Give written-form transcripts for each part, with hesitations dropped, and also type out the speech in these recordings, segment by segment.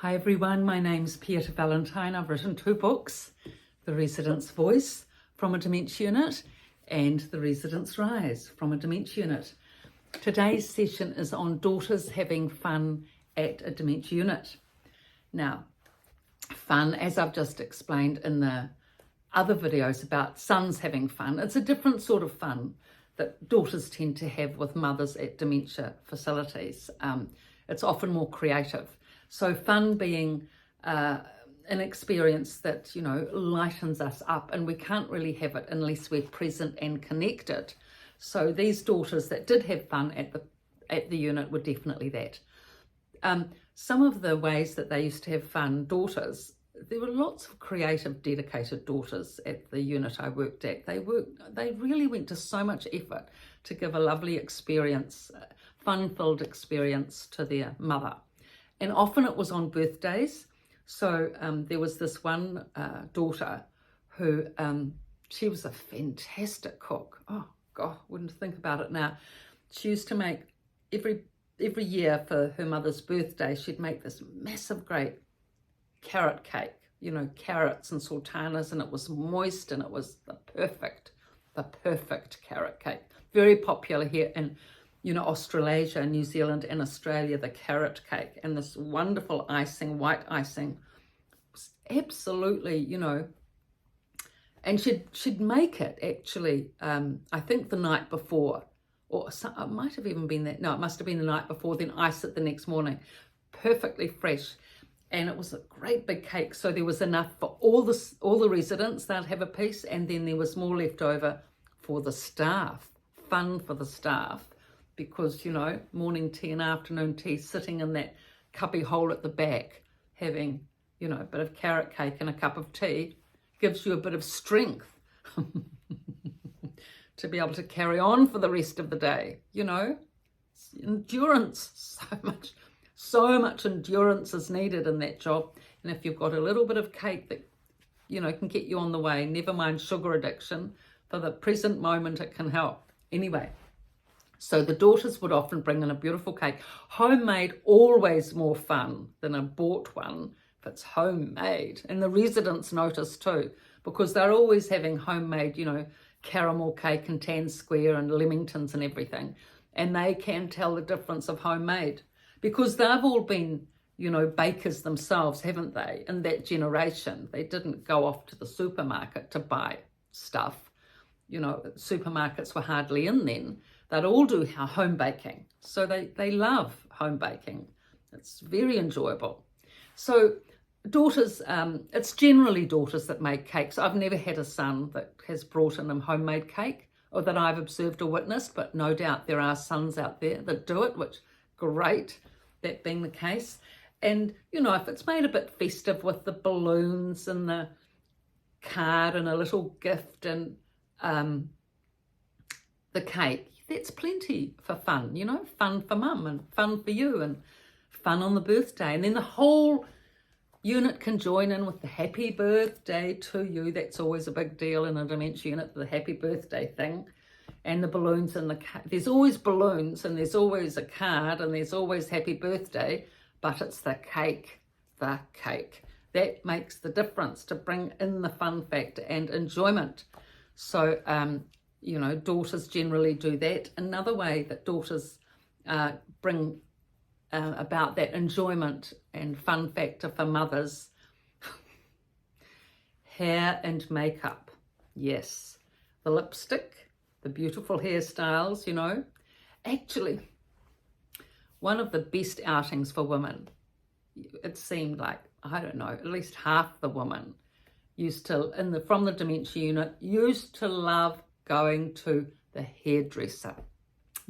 Hi everyone, my name's Pieta Valentine. I've written 2 books, The Resident's Voice from a Dementia Unit and The Resident's Rise from a Dementia Unit. Today's session is on daughters having fun at a dementia unit. Now, fun, as I've just explained in the other videos about sons having fun, it's a different sort of fun that daughters tend to have with mothers at dementia facilities. It's often more creative. So fun being an experience that, lightens us up, and we can't really have it unless we're present and connected. So these daughters that did have fun at the unit were definitely that. Some of the ways that they used to have fun, daughters, there were lots of creative, dedicated daughters at the unit I worked at. They really went to so much effort to give a lovely experience, fun-filled experience to their mother. And often it was on birthdays. So there was this one daughter who, she was a fantastic cook. Oh God, wouldn't think about it now. She used to make every year for her mother's birthday, she'd make this massive, great carrot cake, carrots and sultanas, and it was moist, and it was the perfect carrot cake. Very popular here in Australasia, New Zealand and Australia, the carrot cake, and this wonderful icing, white icing, was absolutely, and she'd make it actually, I think the night before, or it might have even been it must have been the night before, then ice it the next morning, perfectly fresh. And it was a great big cake, so there was enough for all the residents. They'd have a piece, and then there was more left over for the staff, fun for the staff. Because, morning tea and afternoon tea, sitting in that cubby hole at the back, having, a bit of carrot cake and a cup of tea, gives you a bit of strength to be able to carry on for the rest of the day, endurance, so much endurance is needed in that job. And if you've got a little bit of cake that, can get you on the way, never mind sugar addiction, for the present moment it can help. Anyway. So the daughters would often bring in a beautiful cake. Homemade, always more fun than a bought one if it's homemade. And the residents notice too, because they're always having homemade, caramel cake and tan square and Leamingtons and everything. And they can tell the difference of homemade because they've all been, bakers themselves, haven't they? In that generation, they didn't go off to the supermarket to buy stuff. Supermarkets were hardly in then. They'd all do home baking. So they love home baking. It's very enjoyable. So daughters, it's generally daughters that make cakes. I've never had a son that has brought in a homemade cake or that I've observed or witnessed, but no doubt there are sons out there that do it, which great, that being the case. And, if it's made a bit festive with the balloons and the card and a little gift and the cake, that's plenty for fun, fun for mum and fun for you and fun on the birthday. And then the whole unit can join in with the happy birthday to you. That's always a big deal in a dementia unit, the happy birthday thing. And the balloons and there's always balloons and there's always a card and there's always happy birthday, but it's the cake. That makes the difference to bring in the fun factor and enjoyment. So, daughters generally do that. Another way that daughters bring about that enjoyment and fun factor for mothers, hair and makeup. Yes, the lipstick, the beautiful hairstyles, Actually, one of the best outings for women, it seemed like, I don't know, at least half the women from the dementia unit used to love going to the hairdresser,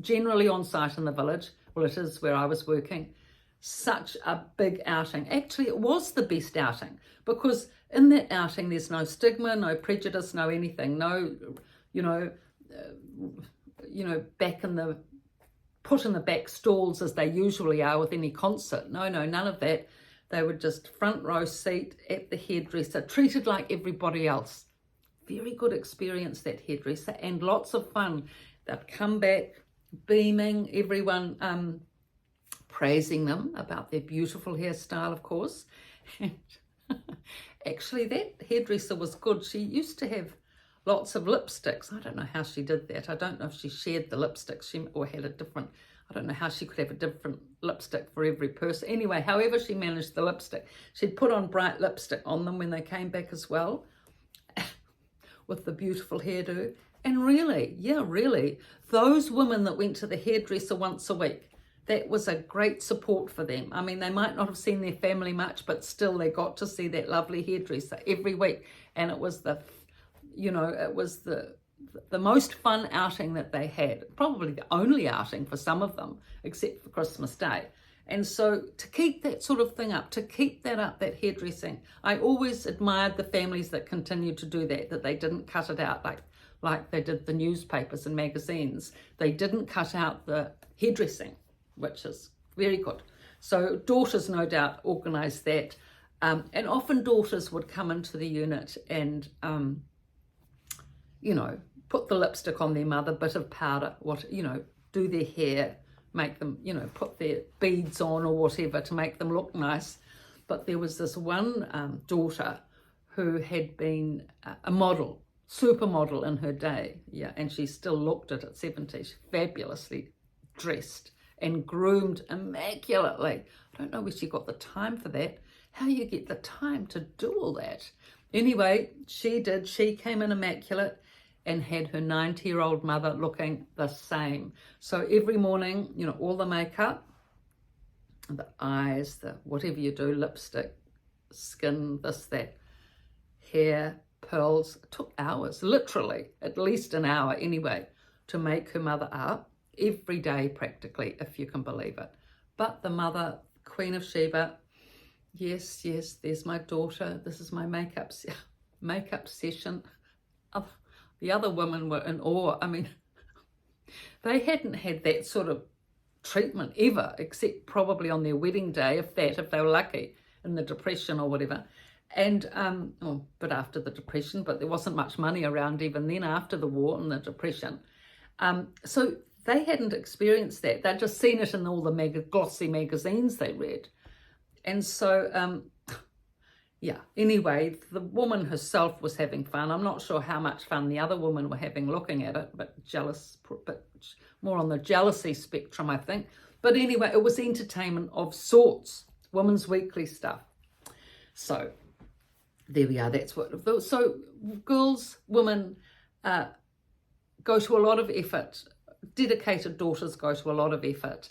generally on site in the village. Well, it is where I was working. Such a big outing. Actually, it was the best outing because in that outing, there's no stigma, no prejudice, no anything, no, put in the back stalls as they usually are with any concert. No, none of that. They were just front row seat at the hairdresser, treated like everybody else. Very good experience, that hairdresser, and lots of fun. They'd come back beaming, everyone praising them about their beautiful hairstyle, of course. And actually, that hairdresser was good. She used to have lots of lipsticks. I don't know how she did that. I don't know if she shared the lipsticks or had a different, I don't know how she could have a different lipstick for every person. Anyway, however she managed the lipstick, she'd put on bright lipstick on them when they came back as well, with the beautiful hairdo. And really, yeah, really, those women that went to the hairdresser once a week, that was a great support for them. I mean, they might not have seen their family much, but still they got to see that lovely hairdresser every week. And it was the, it was the most fun outing that they had, probably the only outing for some of them, except for Christmas Day. And so to keep that sort of thing up, to keep that up, that hairdressing, I always admired the families that continued to do that they didn't cut it out like they did the newspapers and magazines. They didn't cut out the hairdressing, which is very good. So daughters, no doubt, organised that. And often daughters would come into the unit and, put the lipstick on their mother, bit of powder, do their hair, make them, put their beads on or whatever to make them look nice. But there was this one daughter who had been a model, supermodel in her day, and she still looked it at 70. She's fabulously dressed and groomed immaculately. I don't know where she got the time for that. How you get the time to do all that? Anyway, she did. She came in immaculate and had her 90-year-old mother looking the same. So every morning, all the makeup, the eyes, the whatever you do, lipstick, skin, this, that, hair, pearls. It took hours, literally, at least an hour anyway, to make her mother up every day practically, if you can believe it. But the mother, Queen of Sheba, yes, there's my daughter. This is my makeup session. The other women were in awe. I mean, they hadn't had that sort of treatment ever, except probably on their wedding day, if they were lucky, in the Depression or whatever. And, but after the Depression, but there wasn't much money around even then after the war and the Depression. So they hadn't experienced that. They'd just seen it in all the glossy magazines they read. And so, anyway, the woman herself was having fun. I'm not sure how much fun the other women were having looking at it, but more on the jealousy spectrum, I think. But anyway, it was entertainment of sorts, Women's Weekly stuff. So there we are. That's what. So girls, women go to a lot of effort. Dedicated daughters go to a lot of effort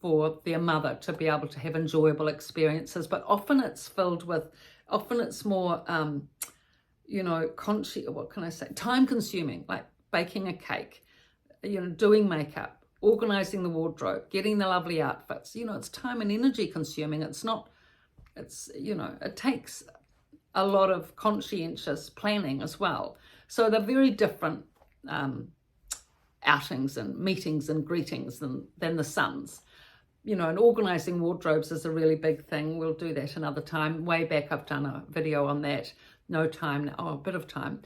for their mother to be able to have enjoyable experiences, but often it's more, time consuming, like baking a cake, doing makeup, organizing the wardrobe, getting the lovely outfits. It's time and energy consuming. It takes a lot of conscientious planning as well. So they're very different outings and meetings and greetings than the sons. And organising wardrobes is a really big thing. We'll do that another time. Way back, I've done a video on that. No time now, a bit of time.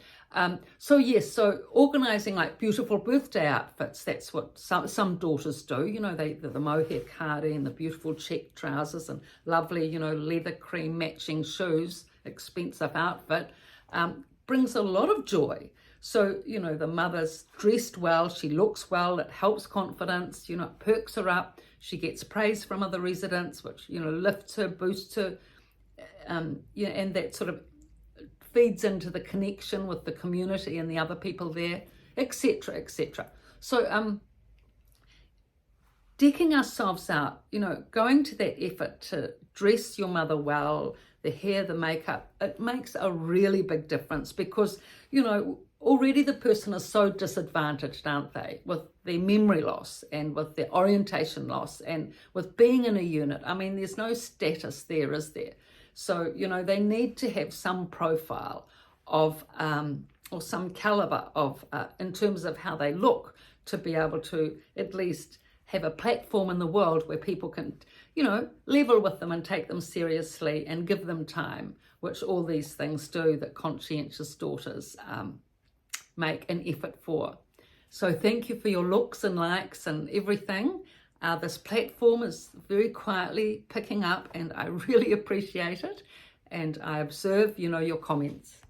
So organising like beautiful birthday outfits, that's what some daughters do. The mohair cardi and the beautiful check trousers and lovely, leather cream matching shoes, expensive outfit, brings a lot of joy. So, the mother's dressed well, she looks well, it helps confidence, it perks her up. She gets praise from other residents, which, lifts her, boosts her, and that sort of feeds into the connection with the community and the other people there, etc., etc. So, decking ourselves out, going to that effort to dress your mother well, the hair, the makeup, it makes a really big difference because, already the person is so disadvantaged, aren't they, with their memory loss and with their orientation loss and with being in a unit. I mean, there's no status there, is there? So, they need to have some profile of, or some caliber of, in terms of how they look, to be able to at least have a platform in the world where people can, level with them and take them seriously and give them time, which all these things do that conscientious daughters make an effort for. So thank you for your looks and likes and everything. This platform is very quietly picking up, and I really appreciate it. And I observe, your comments.